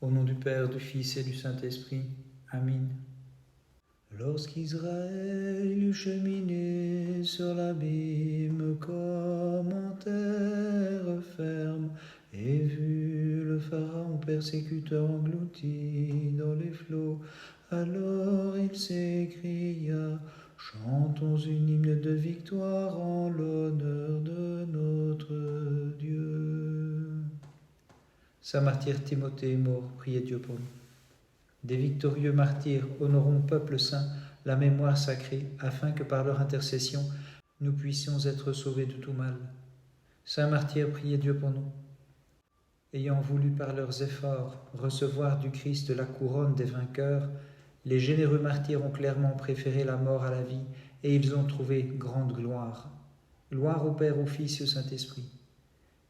Au nom du Père, du Fils et du Saint-Esprit. Amen. Lorsqu'Israël eut cheminé sur l'abîme comme en terre ferme, et vu le Pharaon persécuteur englouti dans les flots, alors il s'écria: chantons une hymne de victoire en l'honneur de notre Dieu. Saint martyr Timothée est mort, priez Dieu pour nous. Des victorieux martyrs honorons, peuple saint, la mémoire sacrée, afin que par leur intercession, nous puissions être sauvés de tout mal. Saint martyr, priez Dieu pour nous. Ayant voulu par leurs efforts recevoir du Christ la couronne des vainqueurs, les généreux martyrs ont clairement préféré la mort à la vie, et ils ont trouvé grande gloire. Gloire au Père, au Fils et au Saint-Esprit.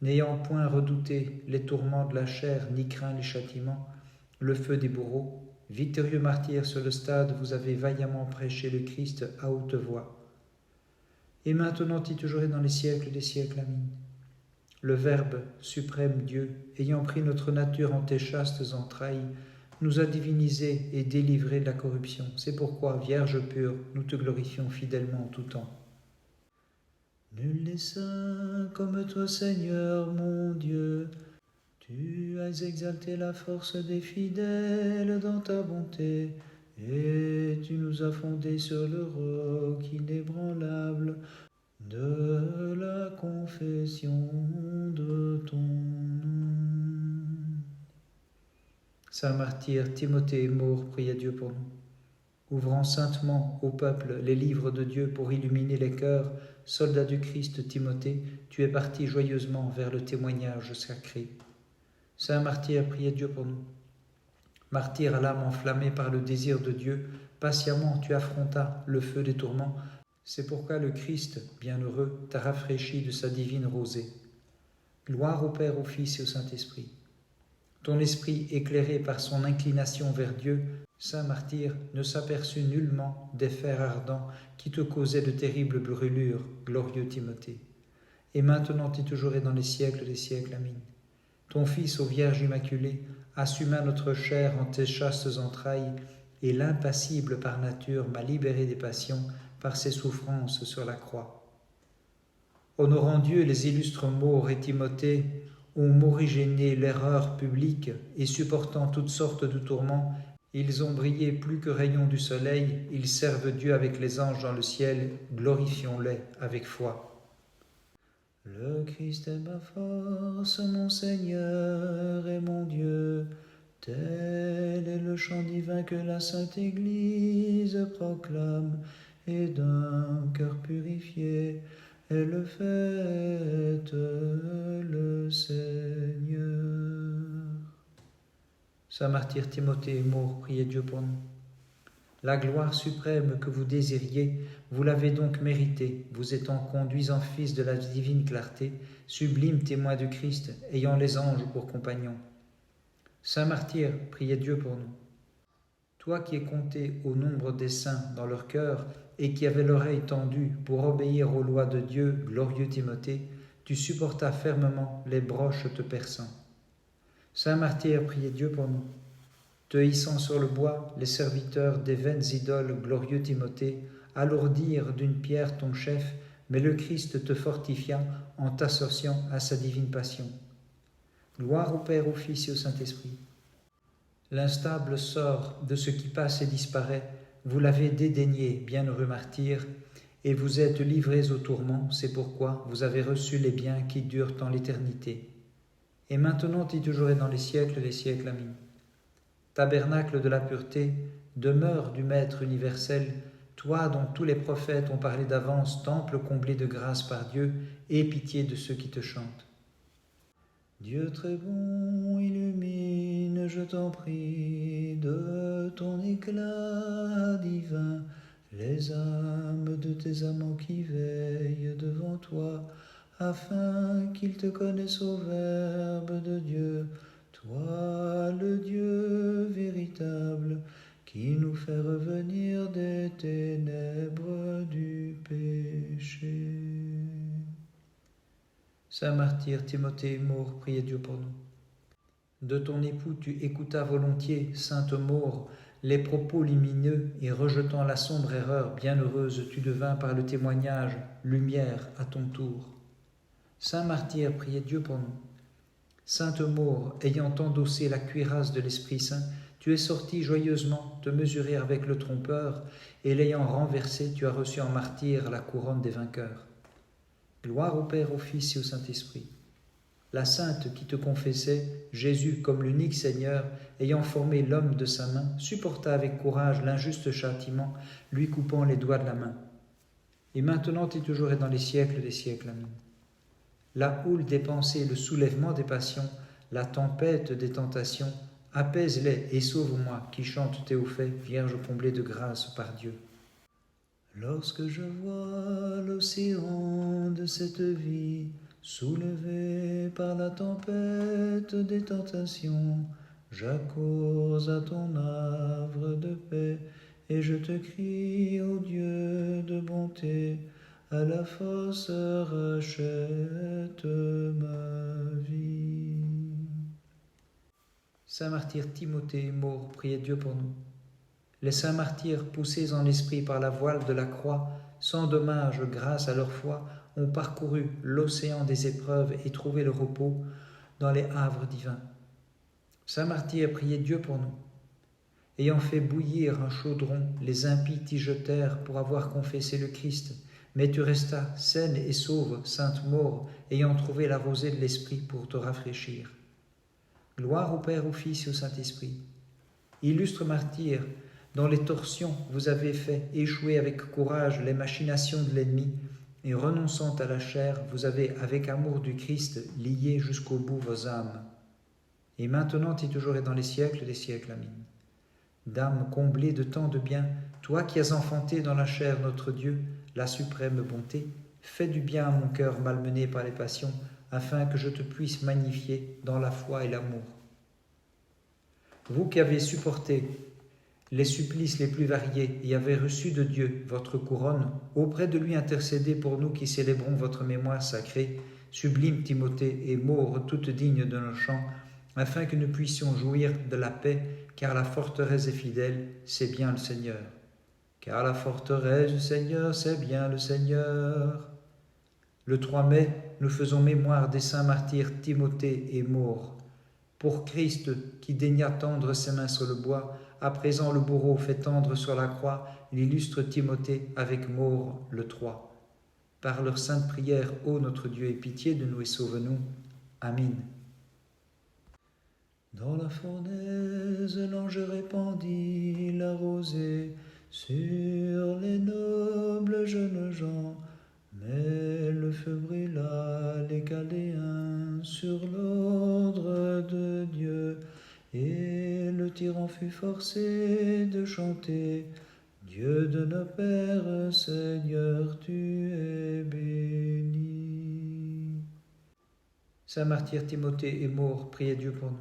N'ayant point redouté les tourments de la chair, ni craint les châtiments, le feu des bourreaux, victorieux martyrs sur le stade, vous avez vaillamment prêché le Christ à haute voix. Et maintenant et toujours et dans les siècles des siècles. Amen. Le Verbe, suprême Dieu, ayant pris notre nature en tes chastes entrailles, nous a divinisés et délivrés de la corruption. C'est pourquoi, Vierge pure, nous te glorifions fidèlement en tout temps. Nul n'est saint comme toi, Seigneur mon Dieu. Tu as exalté la force des fidèles dans ta bonté, et tu nous as fondés sur le roc inébranlable de la confession de ton nom. Saint martyr Timothée est mort, priez Dieu pour nous. Ouvrant saintement au peuple les livres de Dieu pour illuminer les cœurs, soldat du Christ Timothée, tu es parti joyeusement vers le témoignage sacré. Saint martyr, priez Dieu pour nous. Martyr à l'âme enflammée par le désir de Dieu, patiemment tu affrontas le feu des tourments. C'est pourquoi le Christ, bienheureux, t'a rafraîchi de sa divine rosée. Gloire au Père, au Fils et au Saint-Esprit. Ton esprit, éclairé par son inclination vers Dieu, Saint martyr, ne s'aperçut nullement des fers ardents qui te causaient de terribles brûlures, glorieux Timothée. Et maintenant et toujours et dans les siècles des siècles. Amen. Ton Fils, ô Vierge Immaculée, assuma notre chair en tes chastes entrailles, et l'impassible par nature m'a libéré des passions par ses souffrances sur la croix. Honorant Dieu, les illustres morts et Timothée ont morigéné l'erreur publique et supportant toutes sortes de tourments, ils ont brillé plus que rayons du soleil, ils servent Dieu avec les anges dans le ciel, glorifions-les avec foi. Le Christ est ma force, mon Seigneur et mon Dieu. Tel est le chant divin que la Sainte Église proclame, et d'un cœur purifié, elle fête le Seigneur. Saint martyr Timothée est mort, priez Dieu pour nous. La gloire suprême que vous désiriez, vous l'avez donc méritée, vous étant conduits en fils de la divine clarté, sublime témoin du Christ, ayant les anges pour compagnons. Saint martyr, priez Dieu pour nous. Toi qui es compté au nombre des saints dans leur cœur et qui avais l'oreille tendue pour obéir aux lois de Dieu, glorieux Timothée, tu supportas fermement les broches te perçant. Saint martyr, priez Dieu pour nous. Te hissant sur le bois, les serviteurs des vaines idoles, glorieux Timothée, alourdirent d'une pierre ton chef, mais le Christ te fortifia en t'associant à sa divine passion. Gloire au Père, au Fils et au Saint-Esprit. L'instable sort de ce qui passe et disparaît, vous l'avez dédaigné, bienheureux martyr, et vous êtes livrés au tourment, c'est pourquoi vous avez reçu les biens qui durent en l'éternité. Et maintenant et toujours et dans les siècles des siècles. Amen. Tabernacle de la pureté, demeure du Maître universel, toi dont tous les prophètes ont parlé d'avance, temple comblé de grâce par Dieu, aie pitié de ceux qui te chantent. Dieu très bon, illumine, je t'en prie, de ton éclat divin, les âmes de tes amants qui veillent devant toi, afin qu'ils te connaissent au Verbe de Dieu, toi le Dieu véritable, qui nous fait revenir des ténèbres du péché. Saint martyr Timothée est mort, priez Dieu pour nous. de ton époux tu écoutas volontiers, sainte Maure, les propos lumineux, et rejetant la sombre erreur bienheureuse, tu devins par le témoignage lumière à ton tour. Saint martyr, priez Dieu pour nous. Sainte Maure, ayant endossé la cuirasse de l'Esprit Saint, tu es sortie joyeusement te mesurer avec le trompeur, et l'ayant renversé, tu as reçu en martyr la couronne des vainqueurs. Gloire au Père, au Fils et au Saint-Esprit. La sainte qui te confessait, Jésus comme l'unique Seigneur, ayant formé l'homme de sa main, supporta avec courage l'injuste châtiment, lui coupant les doigts de la main. Et maintenant et toujours et dans les siècles des siècles. Amen. La houle des pensées, le soulèvement des passions, la tempête des tentations, apaise-les et sauve-moi, qui chante Théophée, Vierge comblée de grâce par Dieu. Lorsque je vois l'océan de cette vie, soulevé par la tempête des tentations, j'accours à ton havre de paix, et je te crie, ô Dieu de bonté, à la force rachète ma vie. Saint martyr Timothée est mort, priez Dieu pour nous. Les saints martyrs, poussés en esprit par la voile de la croix, sans dommage grâce à leur foi, ont parcouru l'océan des épreuves et trouvé le repos dans les havres divins. Saint martyr, priez Dieu pour nous. Ayant fait bouillir un chaudron, les impies t'y jetèrent pour avoir confessé le Christ, mais tu restas saine et sauve, sainte Maure, ayant trouvé la rosée de l'Esprit pour te rafraîchir. Gloire au Père, au Fils et au Saint-Esprit. Illustre martyr, dont les torsions vous avez fait échouer avec courage les machinations de l'ennemi, et renonçant à la chair, vous avez, avec amour du Christ, lié jusqu'au bout vos âmes. Et maintenant et toujours et dans les siècles des siècles. Amen. Dame comblée de tant de bien, toi qui as enfanté dans la chair notre Dieu, la suprême bonté, fais du bien à mon cœur malmené par les passions, afin que je te puisse magnifier dans la foi et l'amour. Vous qui avez supporté les supplices les plus variés et avez reçu de Dieu votre couronne, auprès de lui intercédez pour nous qui célébrons votre mémoire sacrée, sublime Timothée et Maure toute digne de nos chants, afin que nous puissions jouir de la paix, car la forteresse est fidèle, c'est bien le Seigneur. Car la forteresse du Seigneur, c'est bien le Seigneur. Le 3 mai, nous faisons mémoire des saints martyrs Timothée et Maure. Pour Christ qui daigna tendre ses mains sur le bois, à présent le bourreau fait tendre sur la croix l'illustre Timothée avec Maure le 3. Par leur sainte prière, ô notre Dieu, aie pitié de nous et sauve-nous. Amen. Dans la fournaise, l'ange répandit la rosée sur les nobles jeunes gens, mais le feu brûla les Chaldéens sur l'ordre de Dieu, et le tyran fut forcé de chanter « Dieu de nos pères, Seigneur, tu es béni ». Saint martyr Timothée est mort, priez Dieu pour nous.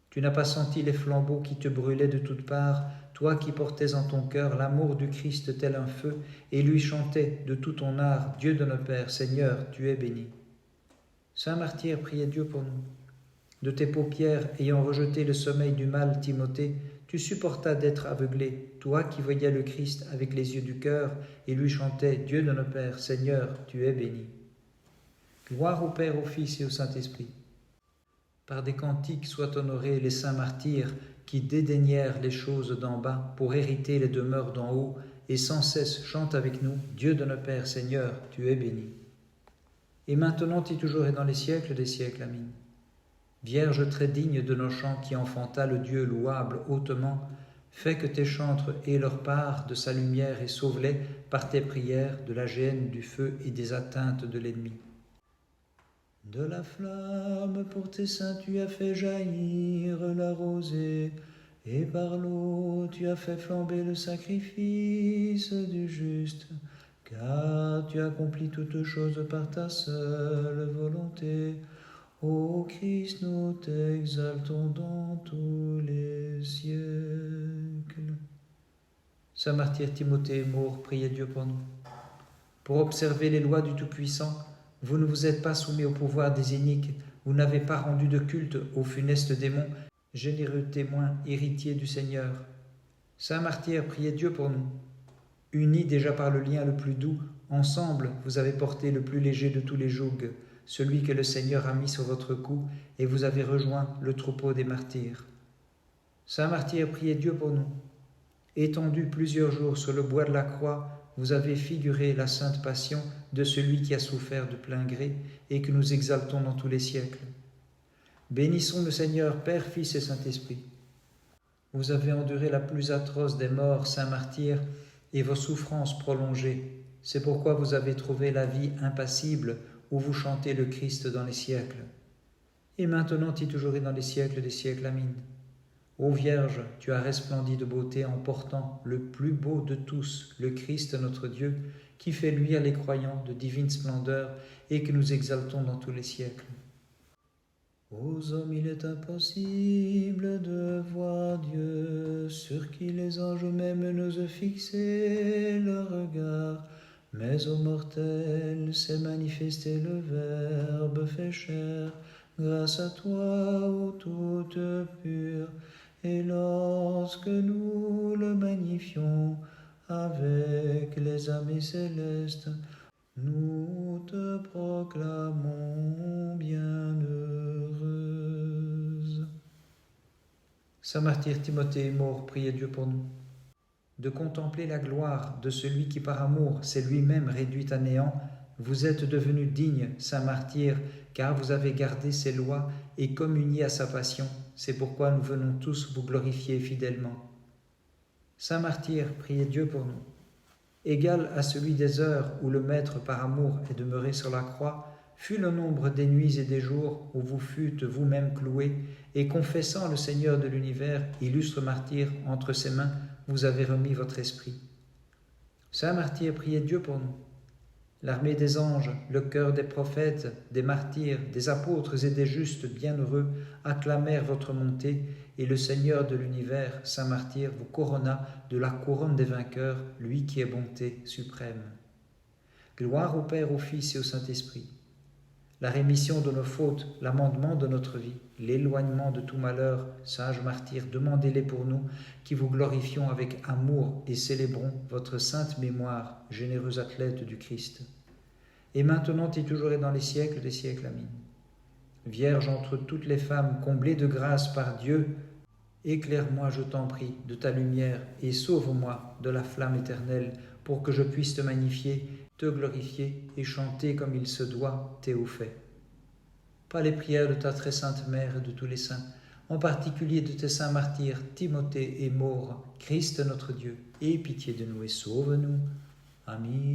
Tu n'as pas senti les flambeaux qui te brûlaient de toutes parts, toi qui portais en ton cœur l'amour du Christ tel un feu, et lui chantais de tout ton art, Dieu de nos pères, Seigneur, tu es béni. Saint martyr, priez Dieu pour nous. De tes paupières, ayant rejeté le sommeil du mal, Timothée, tu supportas d'être aveuglé, toi qui voyais le Christ avec les yeux du cœur, et lui chantais, Dieu de nos pères, Seigneur, tu es béni. Gloire au Père, au Fils et au Saint-Esprit. Par des cantiques soient honorés les saints martyrs qui dédaignèrent les choses d'en bas pour hériter les demeures d'en haut et sans cesse chantent avec nous, Dieu de nos pères, Seigneur, tu es béni. Et maintenant et toujours et dans les siècles des siècles. Amen. Vierge très digne de nos chants qui enfanta le Dieu louable hautement, fais que tes chantres aient leur part de sa lumière et sauve-les par tes prières de la gêne, du feu et des atteintes de l'ennemi. De la flamme pour tes saints tu as fait jaillir la rosée, et par l'eau tu as fait flamber le sacrifice du juste, car tu accomplis toutes choses par ta seule volonté. Ô Christ, nous t'exaltons dans tous les siècles. Saint martyr Timothée est mort, priez Dieu pour nous. Pour observer les lois du Tout-Puissant, vous ne vous êtes pas soumis au pouvoir des iniques, Vous n'avez pas rendu de culte au funeste démon, généreux témoin, héritier du Seigneur. Saint martyr, priez Dieu pour nous. Unis déjà par le lien le plus doux, ensemble vous avez porté le plus léger de tous les jougs, celui que le Seigneur a mis sur votre cou, et vous avez rejoint le troupeau des martyrs. Saint martyr, priez Dieu pour nous. Étendu plusieurs jours sur le bois de la croix, vous avez figuré la sainte passion de celui qui a souffert de plein gré et que nous exaltons dans tous les siècles. Bénissons le Seigneur, Père, Fils et Saint-Esprit. Vous avez enduré la plus atroce des morts, saint martyr, et vos souffrances prolongées. C'est pourquoi vous avez trouvé la vie impassible où vous chantez le Christ dans les siècles. Et maintenant et toujours et dans les siècles des siècles. Amen. Ô Vierge, tu as resplendi de beauté en portant le plus beau de tous, le Christ notre Dieu, qui fait luire les croyants de divine splendeur et que nous exaltons dans tous les siècles. Aux hommes il est impossible de voir Dieu, sur qui les anges même n'osent fixer leur regard, mais aux mortels s'est manifesté le Verbe fait chair, grâce à toi, ô toute pure. Et lorsque nous le magnifions avec les âmes célestes, nous te proclamons bienheureuse. Saint martyr Timothée est mort, priez Dieu pour nous. De contempler la gloire de celui qui par amour s'est lui-même réduit à néant, vous êtes devenu digne, saint martyr, car vous avez gardé ses lois et communié à sa passion. C'est pourquoi nous venons tous vous glorifier fidèlement. Saint martyr, priez Dieu pour nous. Égal à celui des heures où le Maître par amour est demeuré sur la croix, fut le nombre des nuits et des jours où vous fûtes vous-même cloués, et confessant le Seigneur de l'univers, illustre martyr, entre ses mains, vous avez remis votre esprit. Saint martyr, priez Dieu pour nous. L'armée des anges, le chœur des prophètes, des martyrs, des apôtres et des justes bienheureux acclamèrent votre montée, et le Seigneur de l'univers, saint martyr, vous couronna de la couronne des vainqueurs, lui qui est bonté suprême. Gloire au Père, au Fils et au Saint-Esprit. La rémission de nos fautes, l'amendement de notre vie, l'éloignement de tout malheur, sages martyrs, demandez-les pour nous, qui vous glorifions avec amour et célébrons votre sainte mémoire, généreux athlète du Christ. Et maintenant et toujours et dans les siècles des siècles. Amen. Vierge entre toutes les femmes, comblée de grâce par Dieu, éclaire-moi, je t'en prie, de ta lumière et sauve-moi de la flamme éternelle pour que je puisse te magnifier, te glorifier et chanter comme il se doit Théophée. Par les prières de ta très sainte Mère et de tous les saints, en particulier de tes saints martyrs Timothée et Maure, Christ notre Dieu, aie pitié de nous et sauve-nous. Amen.